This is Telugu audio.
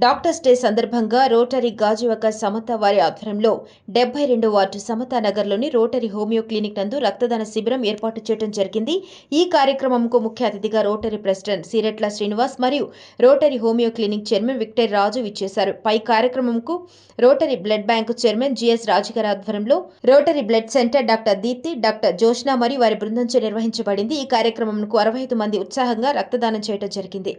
డాక్టర్స్ డే సందర్భంగా రోటరీ గాజువాక సమత వారి ఆధ్వర్యంలో 72 వార్డు సమతా నగర్లోని రోటరీ హోమియో క్లినిక్ నందు రక్తదాన శిబిరం ఏర్పాటు చేయడం జరిగింది. ఈ కార్యక్రమంకు ముఖ్య అతిథిగా రోటరీ ప్రెసిడెంట్ సిరెట్ల శ్రీనివాస్ మరియు Rotary homeo clinic chairman Victor Raju విచ్చేశారు. పై కార్యక్రమంకు Rotary blood bank chairman GS రాజుగారి ఆధ్వర్యంలో Rotary blood centre doctor Deepti, doctor Jyoshna మరియు వారి బృందంచే నిర్వహించబడింది. ఈ కార్యక్రమంకు 65 మంది ఉత్సాహంగా రక్తదానం చేయడం జరిగింది.